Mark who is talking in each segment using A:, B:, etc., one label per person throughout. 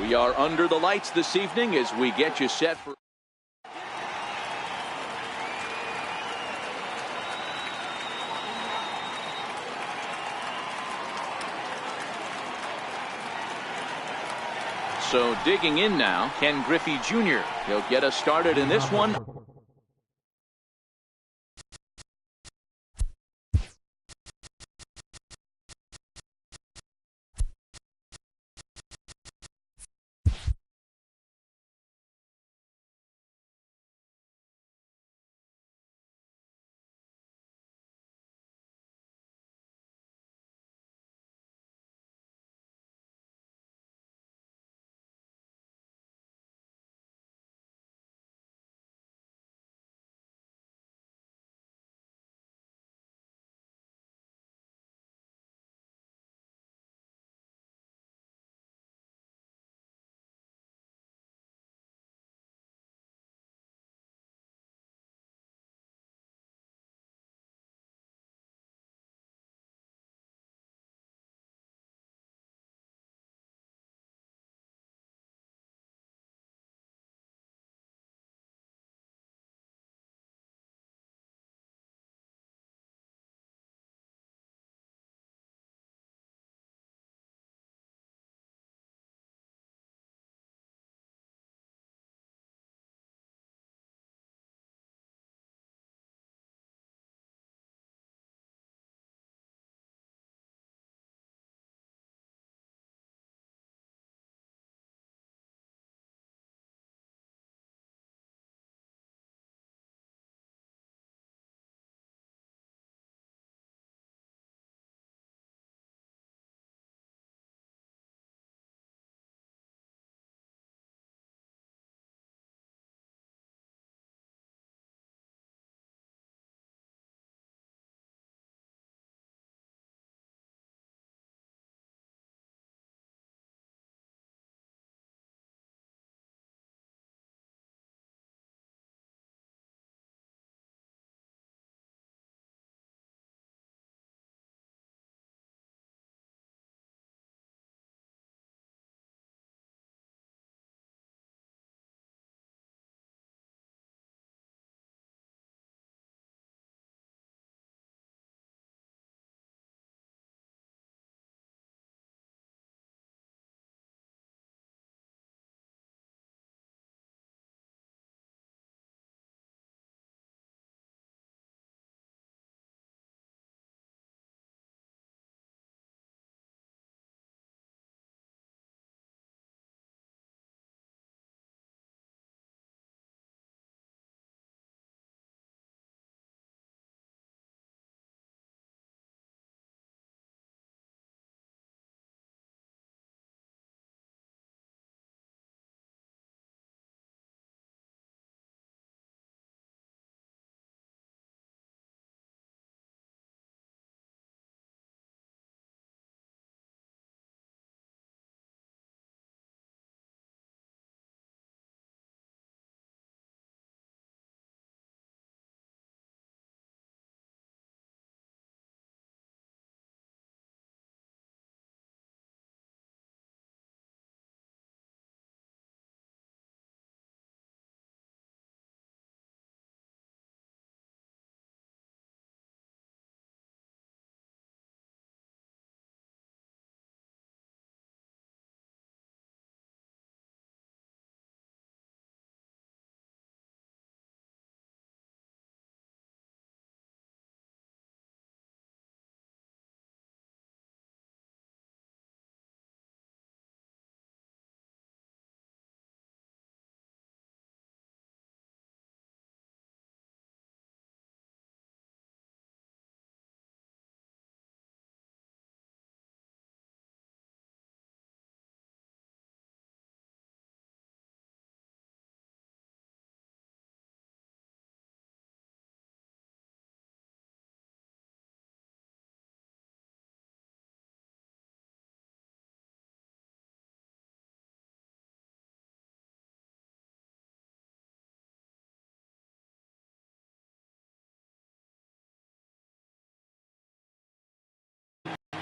A: We are under the lights this evening as we get you set for... So digging in now, Ken Griffey Jr. He'll get us started in this one.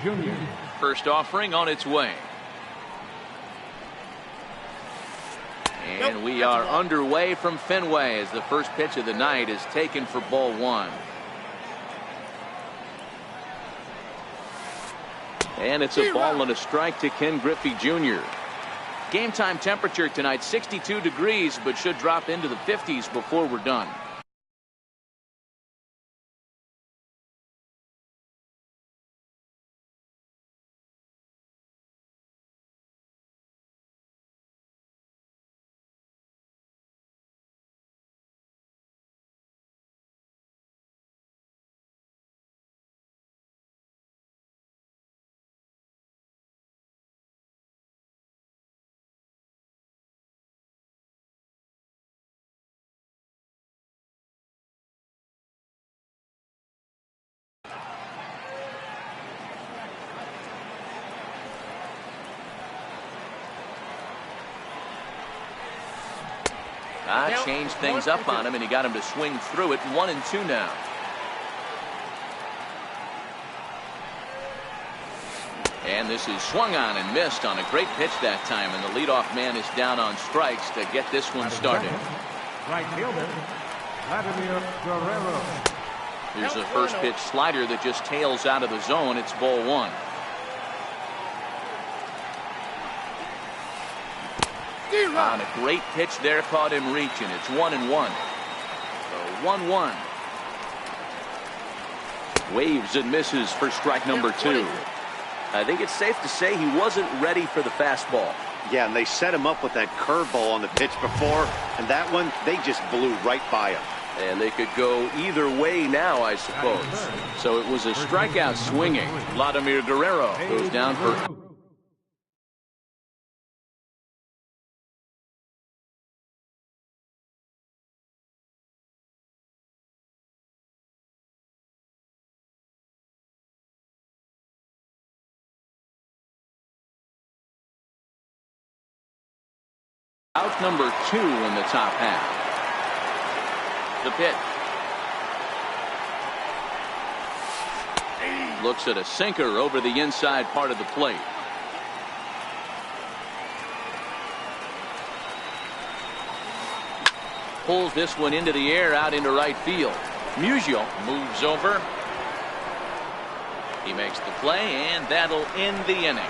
B: Jr.
A: First offering on its way. And we are underway from Fenway as the first pitch of the night is taken for ball one. And it's a ball and a strike to Ken Griffey Jr. Game time temperature tonight 62 degrees, but should drop into the 50s before we're done. Changed things up on him, and he got him to swing through it. 1-2 now. And this is swung on and missed on a great pitch that time, and the leadoff man is down on strikes to get this one started.
B: Right fielder, Guerrero.
A: Here's a first pitch slider that just tails out of the zone. It's ball one. On a great pitch there, caught him reaching. It's 1-1. So 1-1. Waves and misses for strike number two.
C: I think it's safe to say he wasn't ready for the fastball.
D: Yeah, and they set him up with that curveball on the pitch before, and that one, they just blew right by him.
C: And they could go either way now, I suppose.
A: So it was a strikeout swinging. Vladimir Guerrero goes down for... Out number 2 in the top half. The pitch. Looks at a sinker over the inside part of the plate. Pulls this one into the air out into right field. Musial moves over. He makes the play, and that'll end the inning.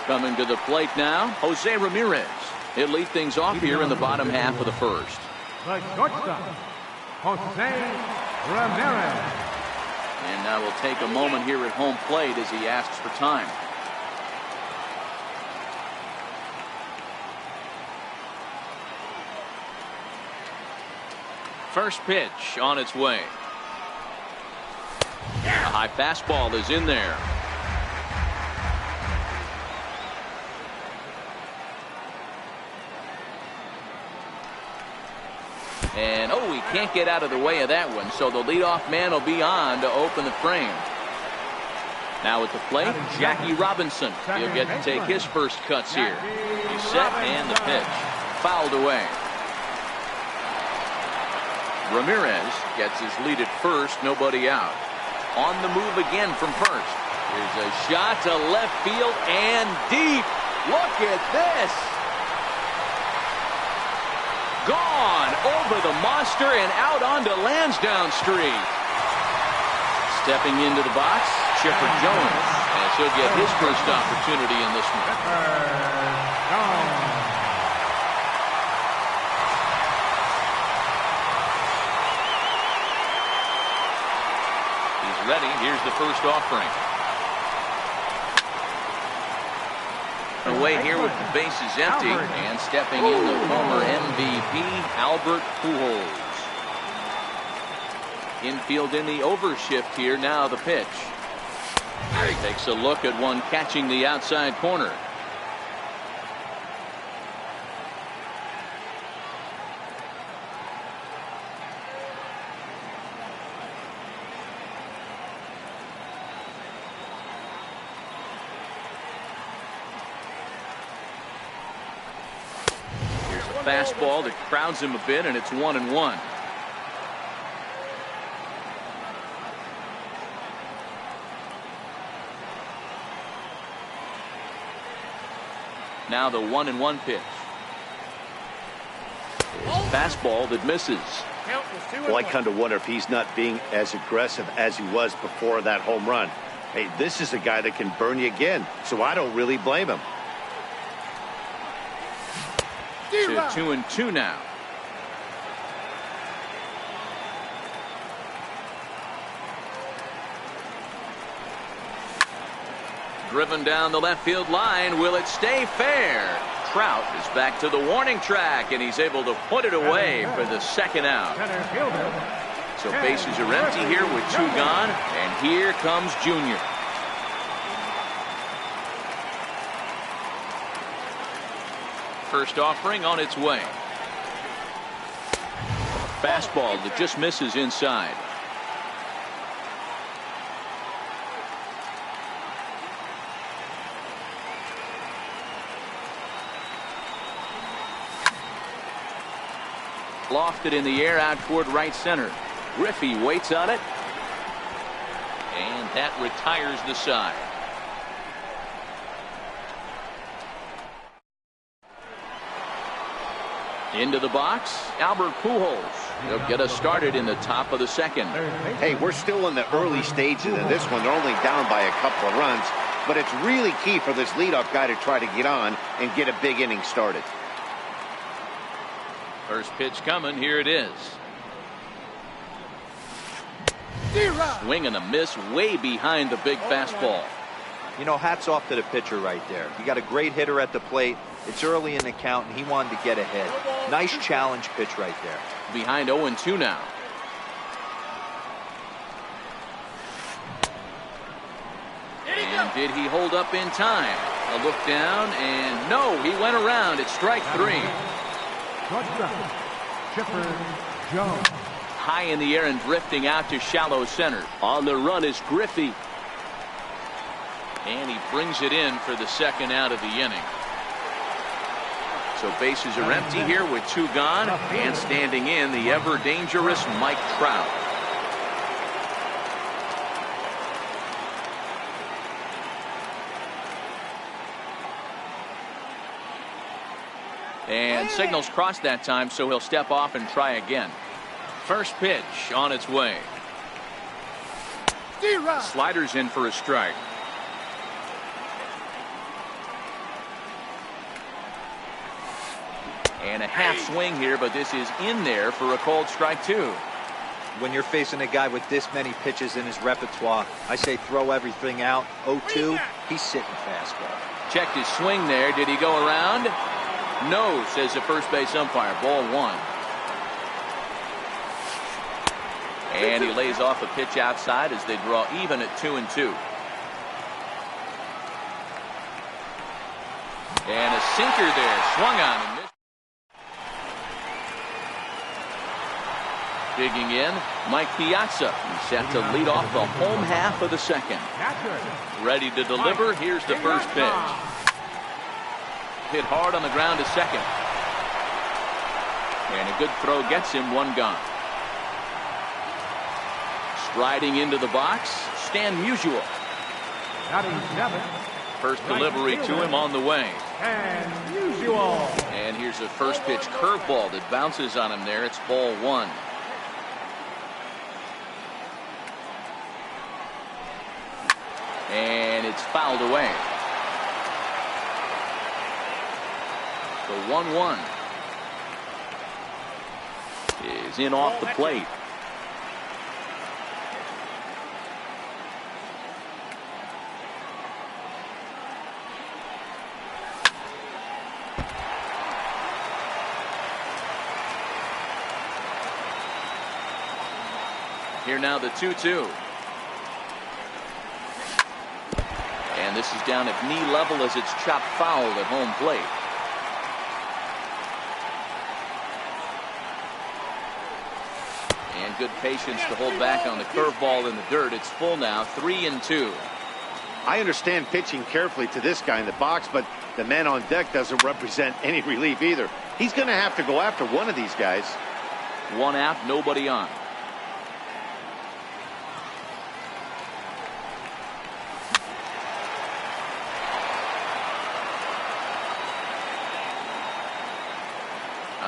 A: Coming to the plate now, Jose Ramirez. He'll lead things off here in the bottom half of the first.
B: The shortstop, Jose Ramirez.
A: And now we'll take a moment here at home plate as he asks for time. First pitch on its way. A high fastball is in there. And, oh, he can't get out of the way of that one, so the leadoff man will be on to open the frame. Now at the plate, Jackie Robinson. He'll get to take his first cuts here. He's set, and the pitch. Fouled away. Ramirez gets his lead at first, nobody out. On the move again from first. Here's a shot to left field and deep. Look at this. Gone over the monster and out onto Lansdowne Street. Stepping into the box, Chipper Jones, as he'll get his first opportunity in this one. He's ready. Here's the first offering. Away here with the bases empty, and stepping in the former MVP Albert Pujols. Infield in the overshift here. Now the pitch. Takes a look at one catching the outside corner. Fastball that crowds him a bit, and it's 1-1. Now the 1-1 pitch. Fastball that misses.
D: Well, I kind of wonder if he's not being as aggressive as he was before that home run. Hey, this is a guy that can burn you again, so I don't really blame him.
A: To 2-2 now. Driven down the left field line. Will it stay fair? Trout is back to the warning track, and he's able to put it away for the second out. So bases are empty here with 2 gone, and here comes Junior. First offering on its way. Fastball that just misses inside. Lofted in the air out toward right center. Griffey waits on it, and that retires the side. Into the box, Albert Pujols. He'll get us started in the top of the second.
D: Hey, we're still in the early stages of this one. They're only down by a couple of runs, but it's really key for this leadoff guy to try to get on and get a big inning started.
A: First pitch coming. Here it is. Swing and a miss way behind the big fastball.
E: You know, hats off to the pitcher right there. You got a great hitter at the plate. It's early in the count, and he wanted to get ahead. Nice challenge pitch right there.
A: Behind 0-2 now. And did he hold up in time? A look down, and no, he went around. It's strike 3.
B: Chipper Jones.
A: High in the air and drifting out to shallow center. On the run is Griffey. And he brings it in for the second out of the inning. So bases are empty here with 2 gone, and standing in the ever dangerous Mike Trout. And signals crossed that time, so he'll step off and try again. First pitch on its way. Sliders in for a strike. And a half swing here, but this is in there for a called strike 2.
E: When you're facing a guy with this many pitches in his repertoire, I say throw everything out. 0-2, he's sitting fastball.
A: Checked his swing there. Did he go around? No, says the first base umpire. Ball 1. And he lays off a pitch outside as they draw even at 2-2. And a sinker there. Swung on and missed. Digging in, Mike Piazza. He's set to lead off the home half of the second. Ready to deliver. Here's the first pitch. Hit hard on the ground to second. And a good throw gets him 1 gone. Striding into the box, Stan Musial. First delivery to him on the way. And here's a first pitch curveball that bounces on him there. It's ball 1. And it's fouled away. The 1-1 is in off the plate. Here now the 2-2. And this is down at knee level as it's chopped foul at home plate. And good patience to hold back on the curveball in the dirt. It's full now, 3-2.
D: I understand pitching carefully to this guy in the box, but the man on deck doesn't represent any relief either. He's going to have to go after one of these guys.
A: 1 out, nobody on.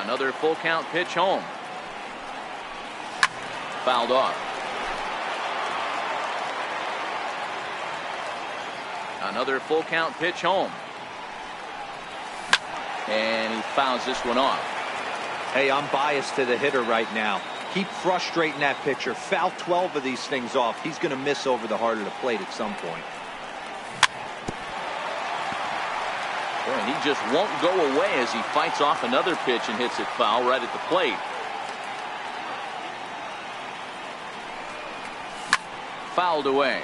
A: Another full count pitch home. Fouled off. Another full count pitch home. And he fouls this one off.
E: Hey, I'm biased to the hitter right now. Keep frustrating that pitcher. Foul 12 of these things off. He's going to miss over the heart of the plate at some point.
A: And he just won't go away as he fights off another pitch and hits it foul right at the plate. Fouled away.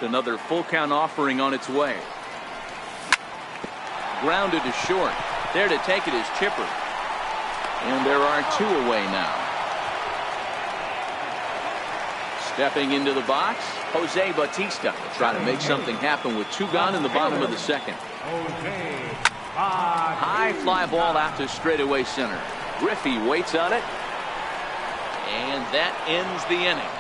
A: Another full count offering on its way. Grounded to short. There to take it is Chipper. And there are two away now. Stepping into the box, Jose Bautista trying to make something happen with two gone in the bottom of the second. High fly ball out to straightaway center. Griffey waits on it. And that ends the inning.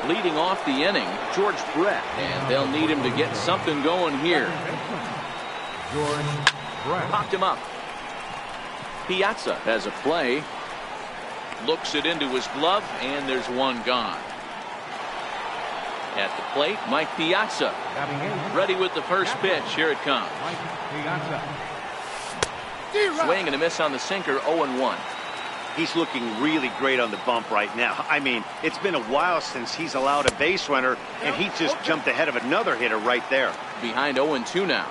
A: Leading off the inning, George Brett, and they'll need him to get something going here. Popped him up. Piazza has a play. Looks it into his glove, and there's one gone. At the plate, Mike Piazza. Ready with the first pitch. Here it comes. Swing and a miss on the sinker, 0-1.
D: He's looking really great on the bump right now. I mean, it's been a while since he's allowed a base runner, and he just jumped ahead of another hitter right there.
A: Behind 0-2 now.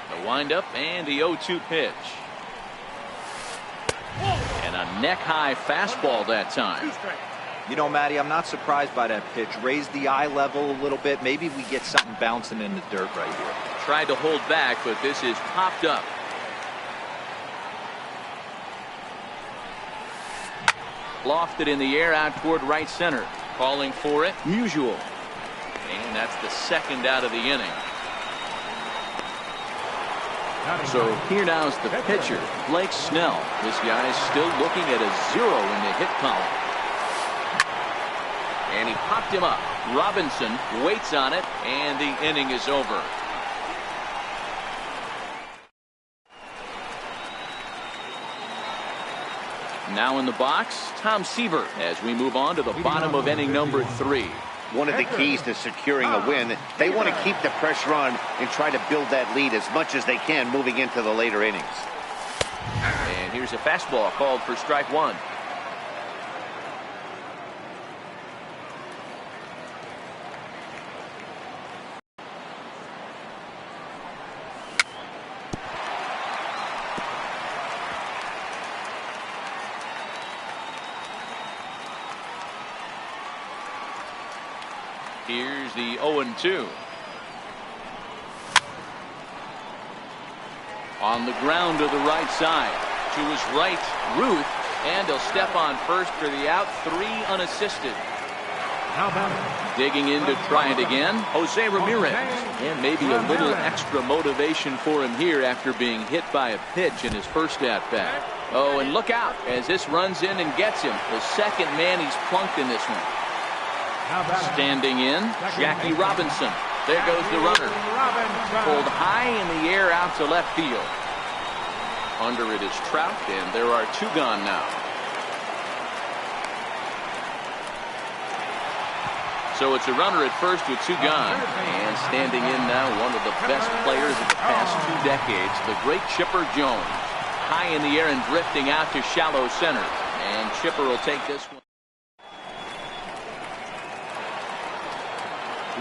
A: The windup and the 0-2 pitch. And a neck-high fastball that time.
E: You know, Matty, I'm not surprised by that pitch. Raise the eye level a little bit. Maybe we get something bouncing in the dirt right here.
A: Tried to hold back, but this is popped up. Lofted in the air out toward right center. Calling for it, Musial. And that's the second out of the inning. So here now is the pitcher, Blake Snell. This guy's still looking at a 0 in the hit column. And he popped him up. Robinson waits on it, and the inning is over. Now in the box, Tom Seaver as we move on to the bottom of inning number 3.
D: One of the keys to securing a win, they want to keep the pressure on and try to build that lead as much as they can moving into the later innings.
A: And here's a fastball called for strike 1. Here's the 0-2. On the ground to the right side. To his right, Ruth. And he'll step on first for the out. 3 unassisted. Digging in to try it again, Jose Ramirez. And maybe a little extra motivation for him here after being hit by a pitch in his first at-bat. Oh, and look out as this runs in and gets him. The second man he's plunked in this one. Standing in, Jackie Robinson. There goes the runner. Pulled high in the air out to left field. Under it is Trout, and there are 2 gone now. So it's a runner at first with 2 gone. And standing in now, one of the best players of the past 2 decades, the great Chipper Jones. High in the air and drifting out to shallow center. And Chipper will take this one.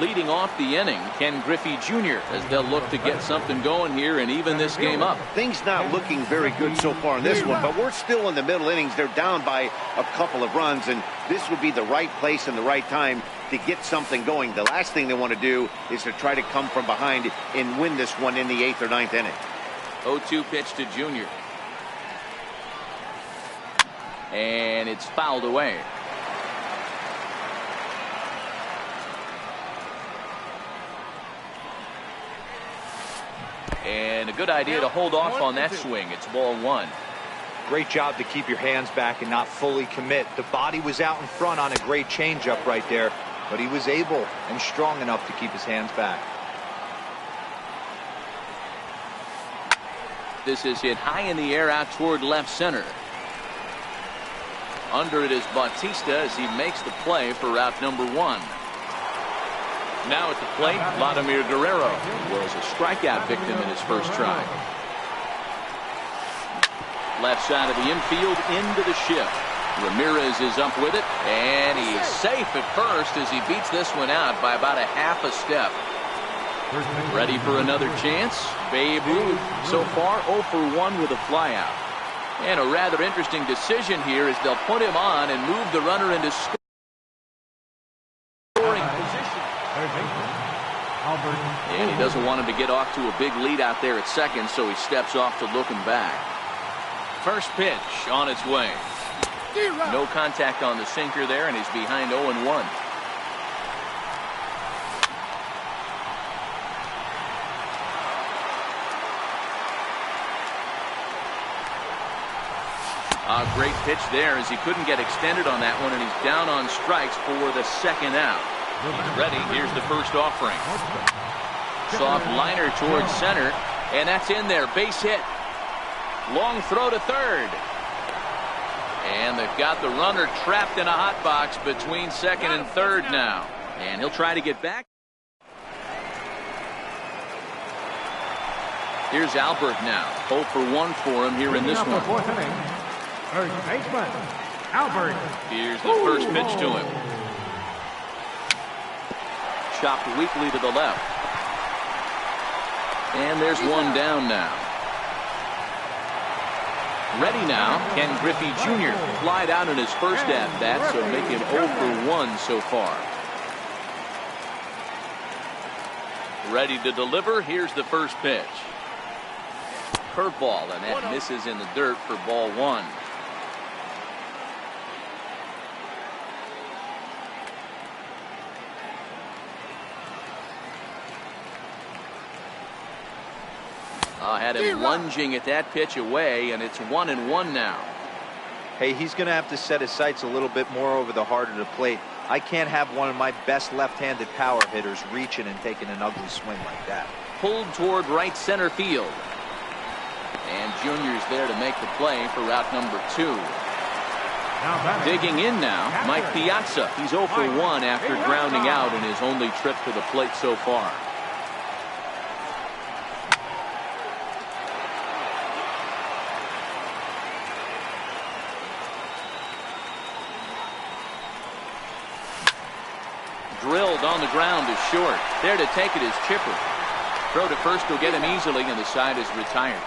A: Leading off the inning, Ken Griffey Jr. as they'll look to get something going here and even this game up.
D: Things not looking very good so far in this one, but we're still in the middle innings. They're down by a couple of runs, and this would be the right place and the right time to get something going. The last thing they want to do is to try to come from behind and win this one in the 8th or 9th inning.
A: 0-2 pitch to Jr. And it's fouled away. And a good idea to hold off on that swing. It's ball 1.
E: Great job to keep your hands back and not fully commit. The body was out in front on a great changeup right there. but he was able and strong enough to keep his hands back.
A: This is hit high in the air out toward left center. Under it is Bautista as he makes the play for route number 1. Now at the plate, Vladimir Guerrero was a strikeout victim in his first try. Left side of the infield into the shift. Ramirez is up with it, and he's safe at first as he beats this one out by about a half a step. Ready for another chance? Babe Ruth so far 0 for 1 with a flyout. And a rather interesting decision here is they'll put him on and move the runner into scoring position. And he doesn't want him to get off to a big lead out there at second, so he steps off to look him back. First pitch on its way. No contact on the sinker there, and he's behind 0-1. A great pitch there as he couldn't get extended on that one, and he's down on strikes for the second out. He's ready. Here's the first offering. Soft liner towards center, and that's in there. Base hit. Long throw to third. And they've got the runner trapped in a hot box between second and third now. And he'll try to get back. Here's Albert now. 0 for 1 for him here in this one.
B: First baseman, Albert.
A: Here's the first pitch to him. Chopped weakly to the left. And there's one down now. Ready now, Ken Griffey Jr. flied out in his first at-bat, so make him 0 for 1 so far. Ready to deliver. Here's the first pitch. Curveball, and that misses in the dirt for ball 1. Had him lunging at that pitch away, and it's 1-1 now.
E: Hey, he's going to have to set his sights a little bit more over the heart of the plate. I can't have one of my best left-handed power hitters reaching and taking an ugly swing like that.
A: Pulled toward right center field. And Junior's there to make the play for route number 2. Digging in now, Mike Piazza. He's 0 for 1 after grounding out in his only trip to the plate so far. Drilled on the ground is short. There to take it is Chipper. Throw to first will get him easily, and the side is retired.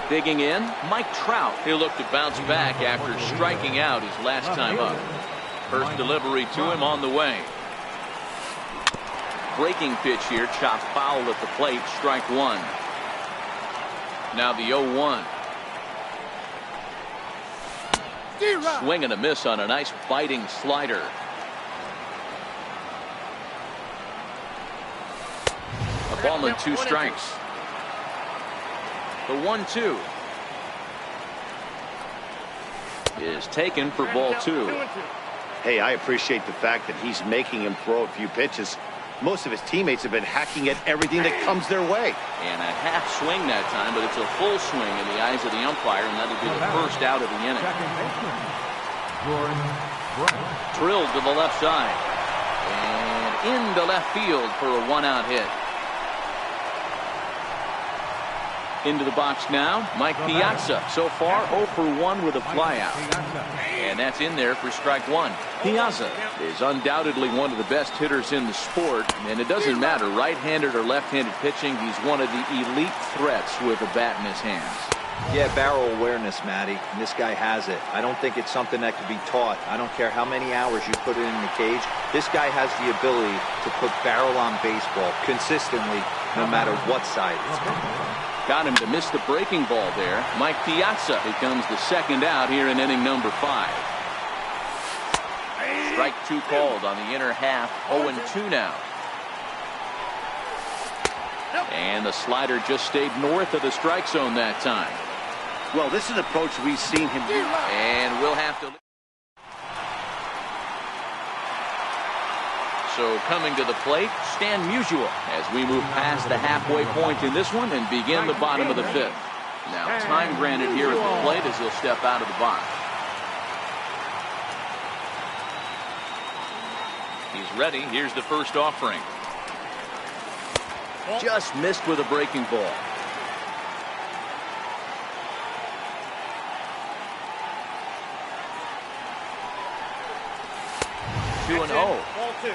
A: Digging in, Mike Trout. He'll look to bounce back after striking out his last time up. First delivery to him on the way. Breaking pitch here, chopped foul at the plate, strike 1. Now the 0-1. Swing and a miss on a nice biting slider. A ball and 2 strikes. The 1-2 is taken for ball 2.
D: Hey, I appreciate the fact that he's making him throw a few pitches. Most of his teammates have been hacking at everything that comes their way.
A: And a half swing that time, but it's a full swing in the eyes of the umpire, and that'll be the first out of the inning. Drilled to the left side. And into left field for a 1-out hit. Into the box now, Mike Piazza. So far, 0 for 1 with a flyout. And that's in there for strike 1. Piazza is undoubtedly one of the best hitters in the sport, and it doesn't matter right-handed or left-handed pitching. He's one of the elite threats with a bat in his hands.
E: Yeah, barrel awareness, Matty. And this guy has it. I don't think it's something that can be taught. I don't care how many hours you put it in the cage. This guy has the ability to put barrel on baseball consistently, no matter what side it's on.
A: Got him to miss the breaking ball there. Mike Piazza becomes the second out here in inning number 5. Strike 2 called on the inner half. 0-2 now. And the slider just stayed north of the strike zone that time.
D: Well, this is an approach we've seen him do.
A: And we'll have to So coming to the plate, Stan Musial, as we move past the halfway point in this one and begin the bottom of the fifth. Now time granted here at the plate as he'll step out of the box. He's ready. Here's the first offering.
C: Just missed with a breaking ball.
A: Two and 0.
C: Ball 2.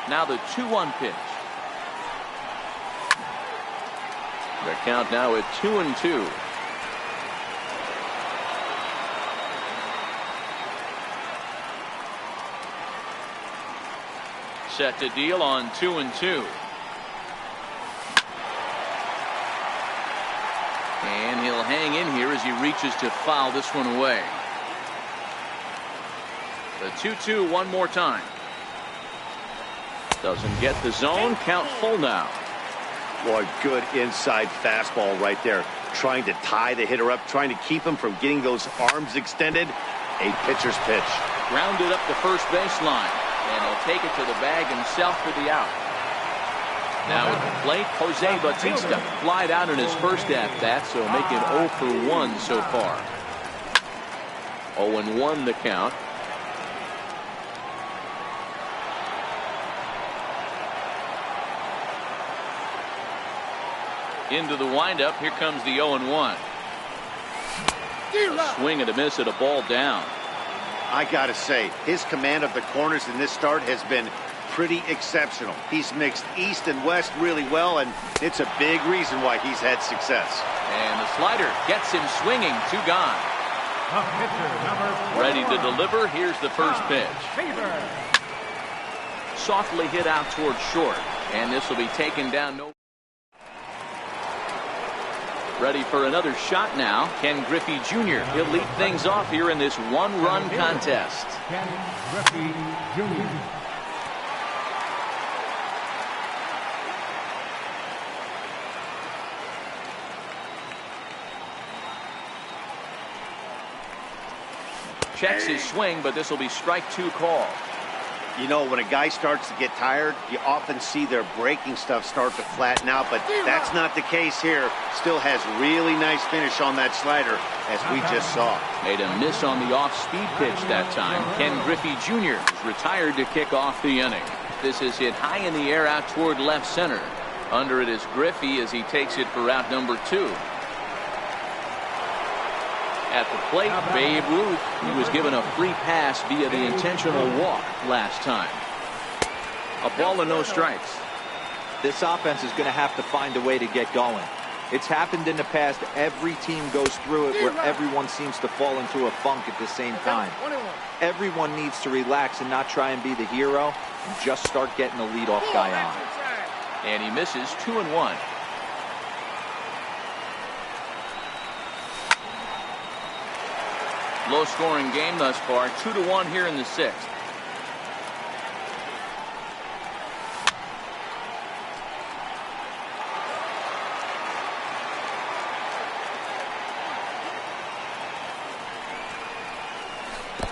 A: Now the 2-1 pitch. The count now at 2-2. Set to deal on 2-2. And he'll hang in here as he reaches to foul this one away. The 2-2 one more time. Doesn't get the zone. Count full now.
D: Boy, good inside fastball right there. Trying to tie the hitter up, trying to keep him from getting those arms extended. A pitcher's pitch.
A: Grounded up the first baseline. And he'll take it to the bag himself for the out. Now at the plate, Jose Bautista flied out in his first at-bat, so make it 0 for 1 so far. 0-1 the count. Into the windup. Here comes the 0-1. A swing and a miss at a ball down.
D: I gotta say, his command of the corners in this start has been pretty exceptional. He's mixed east and west really well, and it's a big reason why he's had success.
A: And the slider gets him swinging. 2 gone. Ready to deliver. Here's the first pitch. Softly hit out towards short, and this will be taken down. Ready for another shot now. Ken Griffey Jr. He'll lead things off here in this one-run contest.
B: Ken Griffey Jr.
A: Checks his swing, but this will be strike 2 call.
D: You know, when a guy starts to get tired, you often see their breaking stuff start to flatten out, but that's not the case here. Still has really nice finish on that slider, as we just saw.
A: Made a miss on the off-speed pitch that time. Ken Griffey Jr. is retired to kick off the inning. This is hit high in the air out toward left center. Under it is Griffey as he takes it for out number 2. At the plate, Babe Ruth. He was given a free pass via the intentional walk last time. A ball and no strikes.
E: This offense is going to have to find a way to get going. It's happened in the past. Every team goes through it where everyone seems to fall into a funk at the same time. Everyone needs to relax and not try and be the hero and just start getting the leadoff guy on.
A: And he misses 2-1. Low scoring game thus far. 2-1 here in the 6th.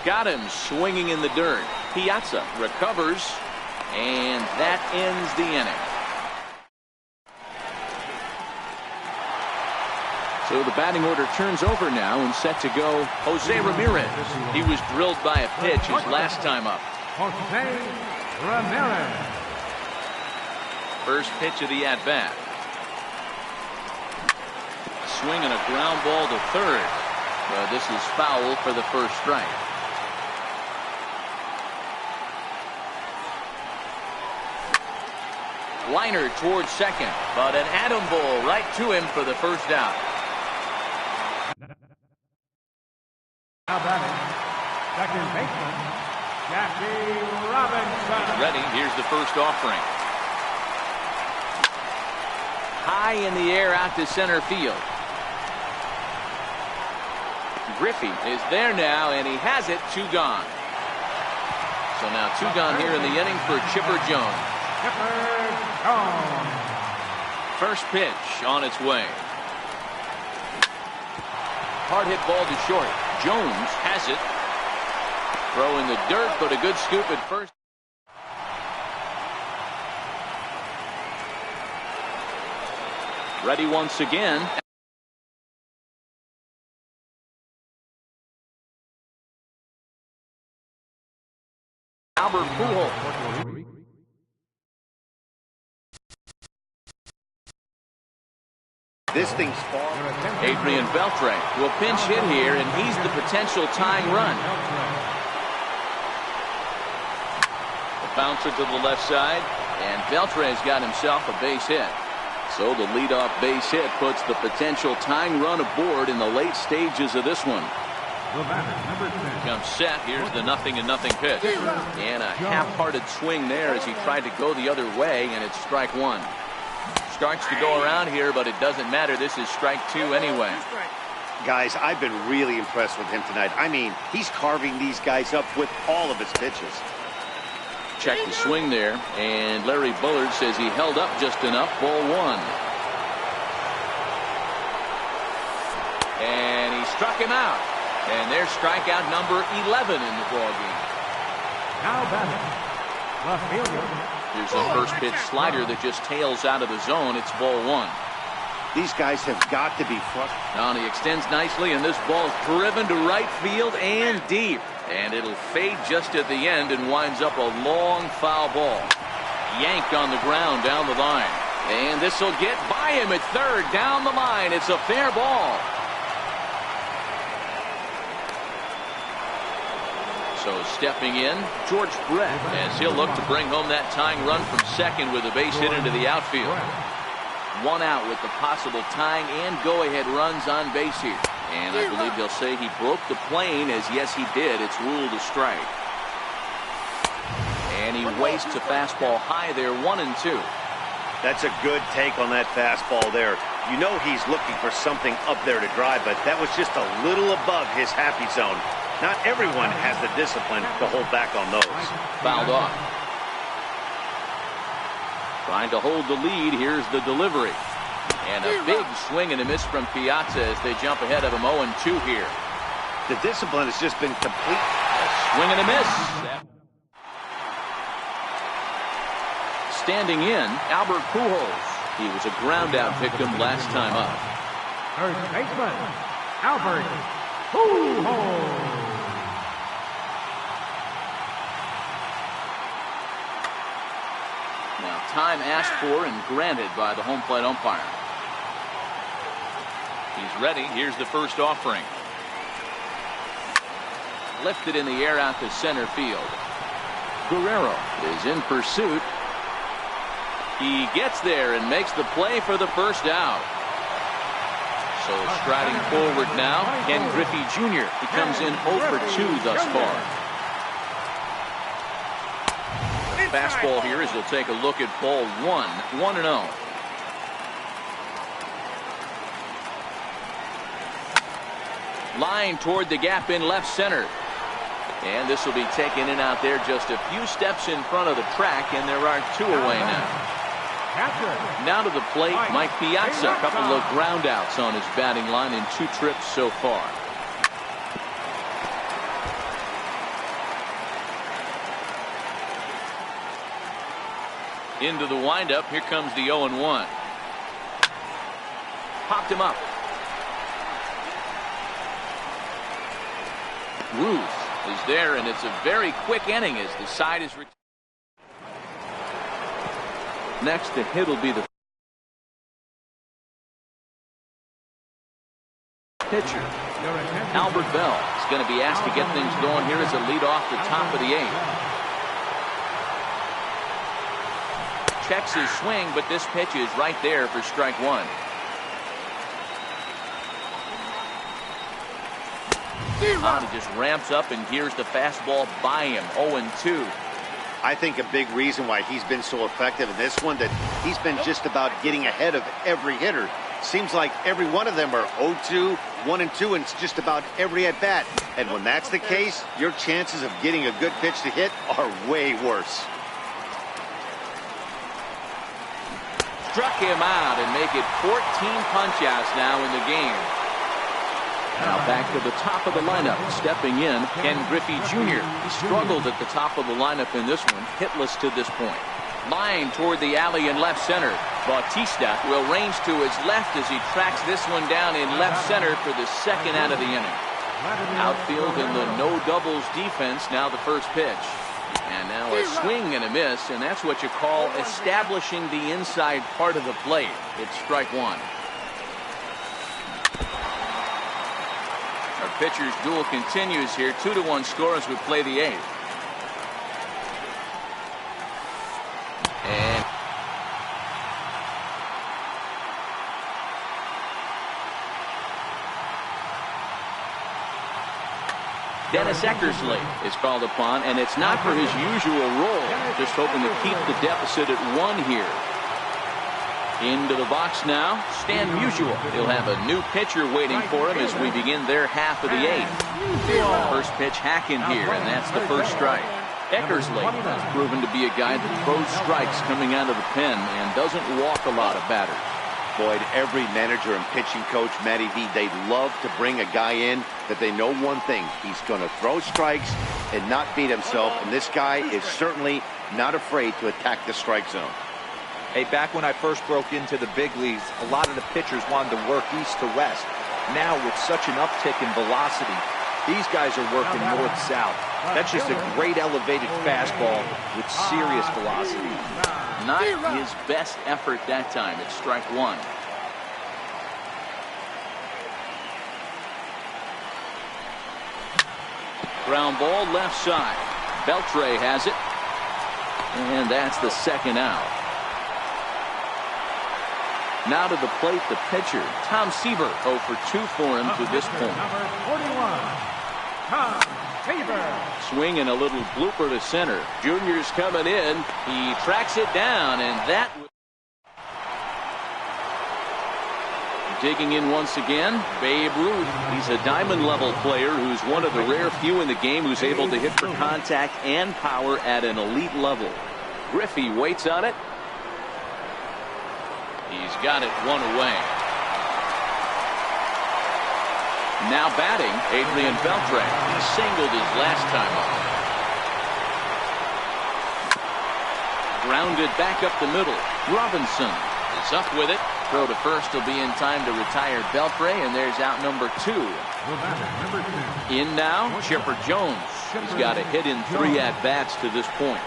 A: Got him swinging in the dirt. Piazza recovers, and that ends the inning. So the batting order turns over now and set to go Jose Ramirez. He was drilled by a pitch his last time up.
B: Jose Ramirez.
A: First pitch of the at-bat. Swing and a ground ball to third. This is foul for the first strike. Liner towards second, but an atom ball right to him for the first out.
B: Now batting, second baseman, Jackie Robinson.
A: Ready, here's the first offering. High in the air out to center field. Griffey is there now, and he has it. 2 gone. So now 2 gone here in the inning for Chipper Jones. First pitch on its way. Hard hit ball to short. Jones has it. Throw in the dirt, but a good scoop at first. Ready once again. Albert Pujols.
D: This thing's far.
A: Adrian Beltre will pinch hit here, and he's the potential tying run. The bouncer to the left side, and Beltre's got himself a base hit. So the leadoff base hit puts the potential tying run aboard in the late stages of this one. Comes set. Here's the 0-0 pitch. And a half-hearted swing there as he tried to go the other way, and it's strike one. Starts to go around here, but it doesn't matter. This is strike two anyway.
D: Guys, I've been really impressed with him tonight. I mean, he's carving these guys up with all of his pitches.
A: Check the swing there, and Larry Bullard says he held up just enough. Ball one. And he struck him out. And there's strikeout number 11 in the ballgame.
B: Now batting, the fielder.
A: Here's the first pitch slider that just tails out of the zone. It's ball one.
D: These guys have got to be frustrated.
A: Now he extends nicely, and this ball's driven to right field and deep. And it'll fade just at the end and winds up a long foul ball. Yanked on the ground down the line. And this will get by him at third down the line. It's a fair ball. So stepping in, George Brett, as he'll look to bring home that tying run from second with a base hit into the outfield. One out with the possible tying and go-ahead runs on base here. And I believe they'll say he broke the plane, as yes he did. It's ruled a strike. And he wastes a fastball high there, 1-2.
D: That's a good take on that fastball there. You know he's looking for something up there to drive, but that was just a little above his happy zone. Not everyone has the discipline to hold back on those.
A: Fouled off. Trying to hold the lead. Here's the delivery. And a big swing and a miss from Piazza as they jump ahead of him 0-2 here.
D: The discipline has just been complete.
A: A swing and a miss. Standing in, Albert Pujols. He was a ground out victim last time up.
B: First baseman, Albert Pujols.
A: Now time asked for and granted by the home plate umpire. He's ready. Here's the first offering. Lifted in the air out to center field. Guerrero is in pursuit. He gets there and makes the play for the first out. So striding forward now, Ken Griffey Jr. He comes in 0 for 2 thus far. Fastball here as he'll take a look at ball 1-0. Line toward the gap in left center. And this will be taken in out there just a few steps in front of the track, and there are 2 away now. Now to the plate, Mike Piazza. A couple of ground outs on his batting line in 2 trips so far. Into the windup. Here comes the 0-1. Popped him up. Ruth is there, and it's a very quick inning as the side is returned. Next to hit will be the pitcher. Albert Bell is going to be asked to get things going here as a lead off the top of the 8th. Checks his swing, but this pitch is right there for strike 1. He just ramps up and here's the fastball by him. 0-2.
D: I think a big reason why he's been so effective in this one, that he's been just about getting ahead of every hitter. Seems like every one of them are 0-2, 1-2, and it's just about every at bat. And when that's the case, your chances of getting a good pitch to hit are way worse.
A: struck him out and make it 14 punch-outs now in the game. Now back to the top of the lineup. Stepping in, Ken Griffey Jr. He struggled at the top of the lineup in this one, hitless to this point. Line toward the alley in left center. Bautista will range to his left as he tracks this one down in left center for the second out of the inning. Outfield in the no doubles defense. Now the first pitch. And now a swing and a miss, and that's what you call establishing the inside part of the plate. It's strike one. Our pitcher's duel continues here. 2-1 score as we play the eighth. And Dennis Eckersley is called upon, and it's not for his usual role. Just hoping to keep the deficit at 1 here. Into the box now, Stan Musial. He'll have a new pitcher waiting for him as we begin their half of the eighth. First pitch hack in here, and that's the first strike. Eckersley has proven to be a guy that throws strikes coming out of the pen and doesn't walk a lot of batters.
D: Boyd, every manager and pitching coach, Matty V, they'd love to bring a guy in that they know one thing. He's going to throw strikes and not beat himself, and this guy is certainly not afraid to attack the strike zone.
E: Hey, back when I first broke into the big leagues, a lot of the pitchers wanted to work east to west. Now, with such an uptick in velocity, these guys are working north-south. That's just a great elevated fastball with serious velocity.
A: Not his best effort that time. It's strike one. Ground ball left side. Beltre has it. And that's the second out. Now to the plate, the pitcher, Tom Seaver, 0 for 2 for him to this point.
B: Number 41, Tom Seaver.
A: Swing and a little blooper to center. Junior's coming in. He tracks it down, and that. Digging in once again, Babe Ruth. He's a diamond-level player who's one of the rare few in the game who's able to hit for contact and power at an elite level. Griffey waits on it. He's got it one away. Now batting, Adrian Beltre. He singled his last time up. Grounded back up the middle. Robinson is up with it. Throw to first will be in time to retire Beltre, and there's out number 2. In now, Chipper Jones. He's got a hit in 3 at-bats to this point.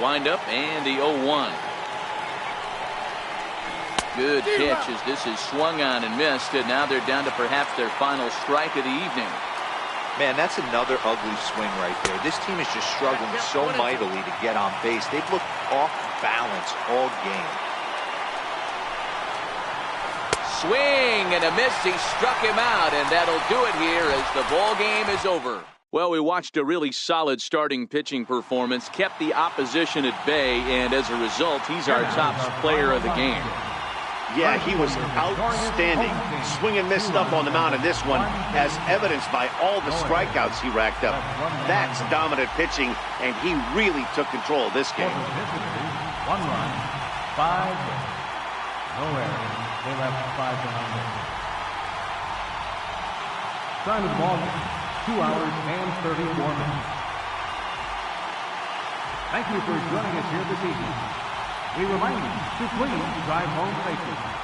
A: Wind up and the 0-1. Good pitch as this is swung on and missed, and now they're down to perhaps their final strike of the evening.
E: Man, that's another ugly swing right there. This team is just struggling so mightily to get on base. They've looked off balance all game.
A: Swing and a miss. He struck him out, and that'll do it here as the ball game is over. Well, we watched a really solid starting pitching performance, kept the opposition at bay, and as a result, he's our top player of the game.
D: Yeah, he was outstanding. Swing and miss stuff on the mound in this one, as evidenced by all the strikeouts he racked up. That's dominant pitching, and he really took control of this game.
B: 1 run, 5 hits. No errors. They left 5 behind. Time of the ball game. 2 hours and 34 minutes. Thank you for joining us here this evening. We remind you to please drive home safely.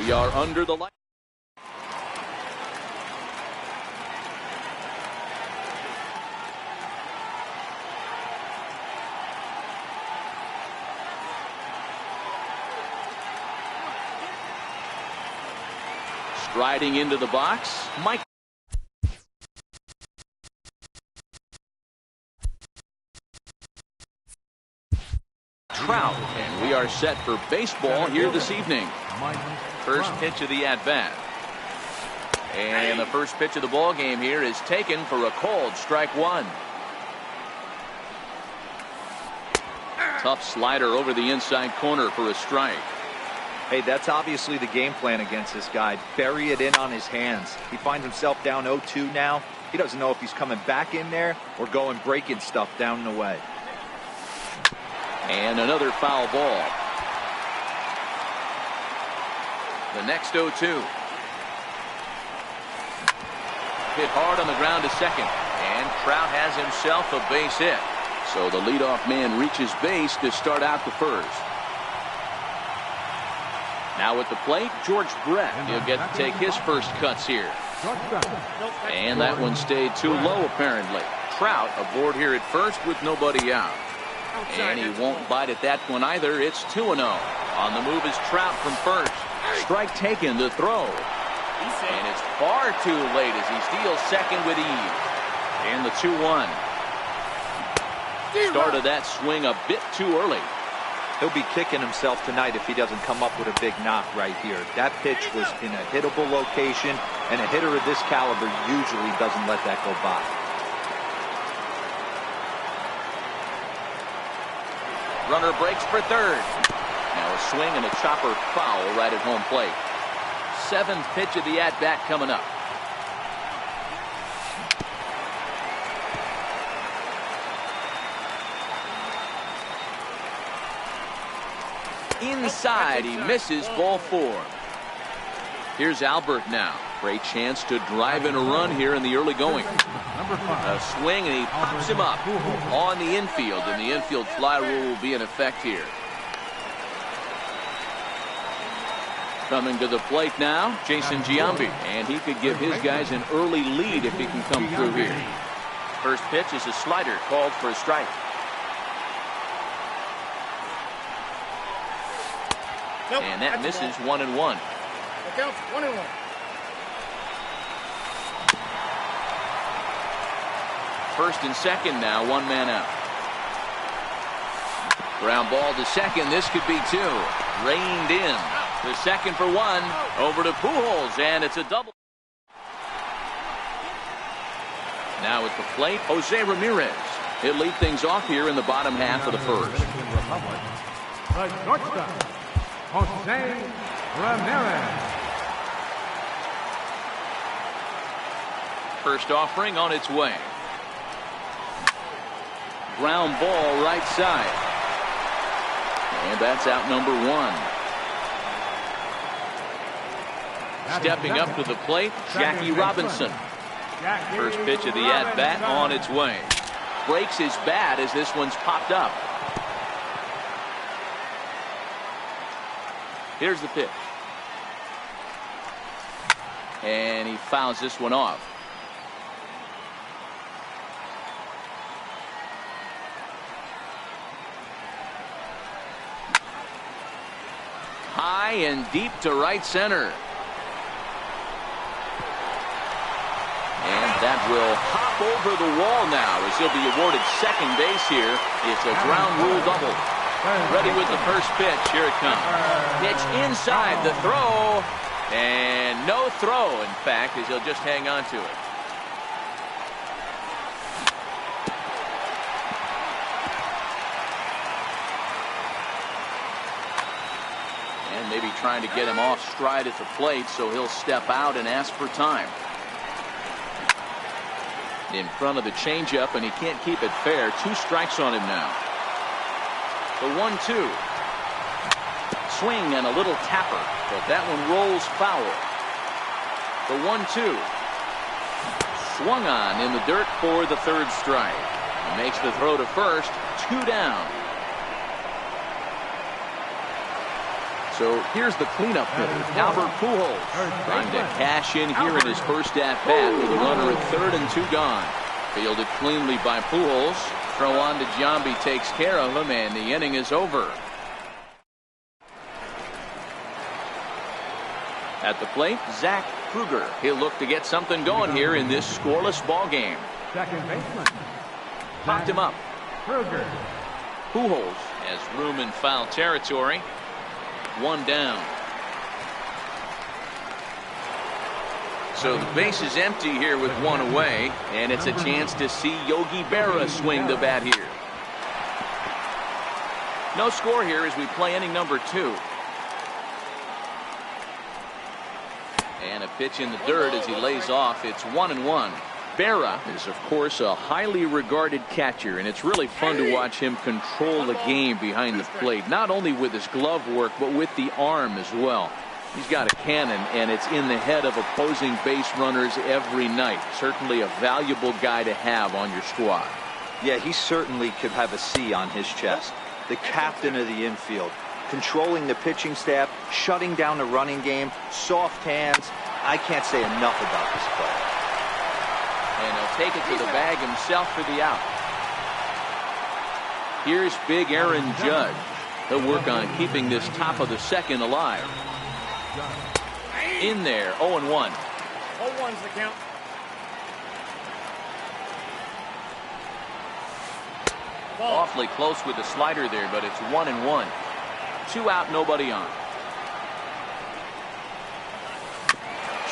A: We are under the light. Striding into the box, Mike. Trout, and we are set for baseball here this evening. First pitch of the at-bat. And the first pitch of the ball game here is taken for a called strike one. Tough slider over the inside corner for a strike.
E: Hey, that's obviously the game plan against this guy. Bury it in on his hands. He finds himself down 0-2 now. He doesn't know if he's coming back in there or going breaking stuff down and away.
A: And another foul ball. The next 0-2. Hit hard on the ground to second. And Trout has himself a base hit. So the leadoff man reaches base to start out the first. Now at the plate, George Brett. He'll get to take his first cuts here. And that one stayed too low, apparently. Trout aboard here at first with nobody out. And he won't bite at that one either. It's 2-0. On the move is Trout from first. Strike taken to throw. And it's far too late as he steals second with ease. And the 2-1. Started that swing a bit too early.
E: He'll be kicking himself tonight if he doesn't come up with a big knock right here. That pitch was in a hittable location, and a hitter of this caliber usually doesn't let that go by.
A: Runner breaks for third. Now a swing and a chopper foul right at home plate. Seventh pitch of the at-bat coming up. Inside, he misses, ball four. Here's Albert now for a chance to drive in a run here in the early going. A swing, and he pops him up on the infield, and the infield fly rule will be in effect here. Coming to the plate now, Jason Giambi, and he could give his guys an early lead if he can come through here. First pitch is a slider called for a strike.
F: Nope,
A: and that misses 1-1.
F: That counts 1-1.
A: First and second now, one man out. Ground ball to second. This could be two. Reined in. The second for one. Over to Pujols, and it's a double. Now at the plate, Jose Ramirez. He'll lead things off here in the bottom half of the first.
B: The shortstop, Jose Ramirez.
A: First offering on its way. Ground ball right side. And that's out number one. Stepping up to the plate, Jackie Robinson. First pitch of the at-bat on its way. Breaks his bat as this one's popped up. Here's the pitch. And he fouls this one off. High and deep to right center. And that will hop over the wall now as he'll be awarded second base here. It's a ground rule double. Ready with the first pitch. Here it comes. Pitch inside the throw. And no throw, in fact, as he'll just hang on to it. And maybe trying to get him off stride at the plate, so he'll step out and ask for time. In front of the changeup, and he can't keep it fair. 2 strikes on him now. The 1-2. Swing and a little tapper, but that one rolls foul. The 1-2. Swung on in the dirt for the third strike. He makes the throw to first. 2 down. So here's the cleanup hitter, Albert Pujols, trying to cash in here in his first at-bat with a runner at third and 2 gone. Fielded cleanly by Pujols. Throw on to Giambi, takes care of him, and the inning is over. At the plate, Zach Kruger. He'll look to get something going here in this scoreless ball game.
B: Second baseman.
A: Popped him up.
B: Kruger.
A: Pujols has room in foul territory. 1 down. So the base is empty here with 1 away, and it's a chance to see Yogi Berra swing the bat here. No score here as we play inning number 2. And a pitch in the dirt as he lays off. It's 1-1. Berra is, of course, a highly regarded catcher, and it's really fun to watch him control the game behind the plate, not only with his glove work, but with the arm as well. He's got a cannon, and it's in the head of opposing base runners every night. Certainly a valuable guy to have on your squad.
E: Yeah, he certainly could have a C on his chest. The captain of the infield, controlling the pitching staff, shutting down the running game, soft hands. I can't say enough about this player.
A: And he'll take it to the bag himself for the out. Here's big Aaron Judge. He'll work on keeping this top of the second alive. In there, 0-1.
F: 0-1's the count.
A: Awfully close with the slider there, but it's 1-1. 2 out, nobody on.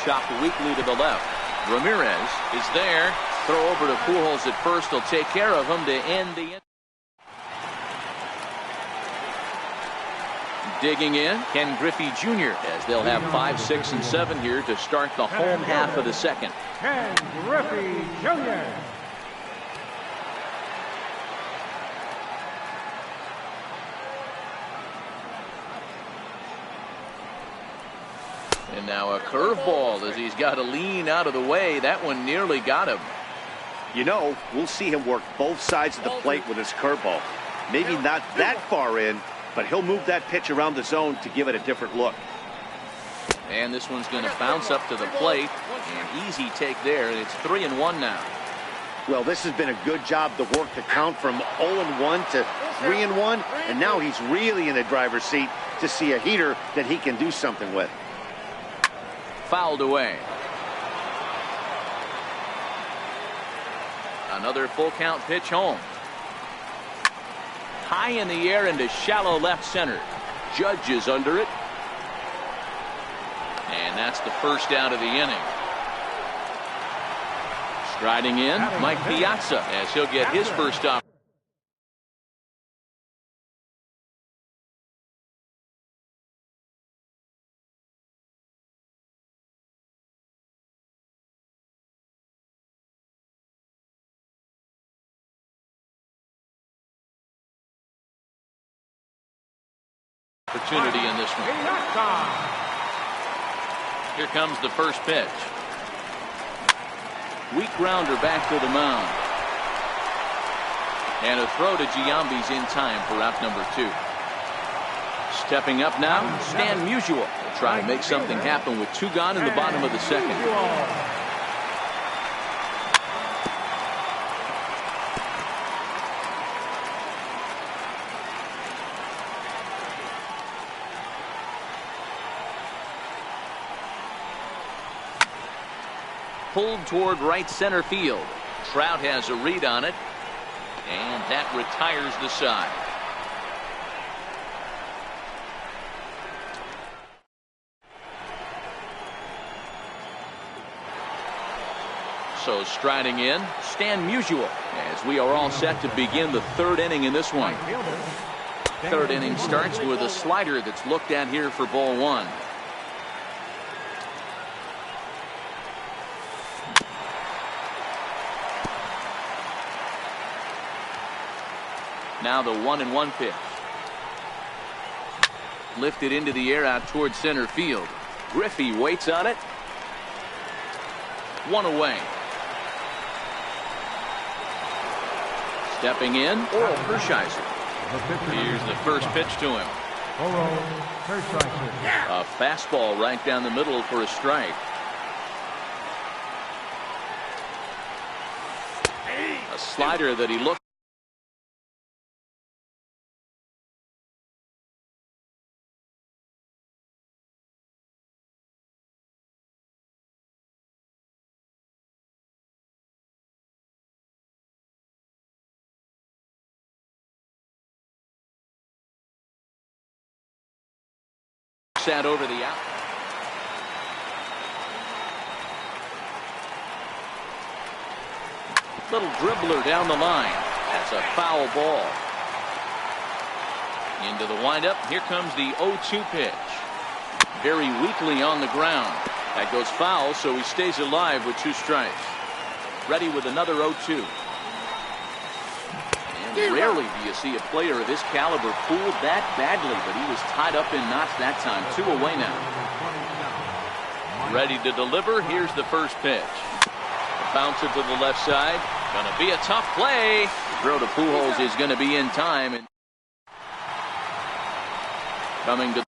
A: Chopped weakly to the left. Ramirez is there. Throw over to Pujols at first. He'll take care of him to end the inning. Digging in, Ken Griffey Jr. as they'll have 5, 6, and 7 here to start the home half of the second.
B: Ken Griffey Jr.
A: And now a curveball as he's got to lean out of the way. That one nearly got him.
D: You know, we'll see him work both sides of the plate with his curveball. Maybe not that far in, but he'll move that pitch around the zone to give it a different look.
A: And this one's going to bounce up to the plate. An easy take there. It's 3-1 now.
D: Well, this has been a good job to work the count from 0-1 to 3-1, and now he's really in the driver's seat to see a heater that he can do something with.
A: Fouled away. Another full count pitch home. High in the air into shallow left center. Judge is under it. And that's the first out of the inning. Striding in, Mike Piazza as he'll get his first stop. Opportunity in this one. Here comes the first pitch. Weak grounder back to the mound. And a throw to Giambi's in time for out number 2. Stepping up now, Stan Musial will try to make something happen with 2 gone in the bottom of the second. Pulled toward right center field. Trout has a read on it, and that retires the side. So striding in, Stan Musial, as we are all set to begin the 3rd inning in this one. 3rd inning starts with a slider that's looked at here for ball 1. Now the 1-1 pitch. Lifted into the air out towards center field. Griffey waits on it. 1 away. Stepping in, Oral Hershiser. Here's the first pitch to him. A fastball right down the middle for a strike. A slider that he looked. Sat over the out. Little dribbler down the line. That's a foul ball. Into the windup. Here comes the 0-2 pitch. Very weakly on the ground. That goes foul, so he stays alive with 2 strikes. Ready with another 0-2. And rarely do you see a player of his caliber fooled that badly, but he was tied up in knots that time. 2 away now. Ready to deliver. Here's the first pitch. Bounce it to the left side. Gonna be a tough play. Throw to Pujols is gonna be in time. And coming to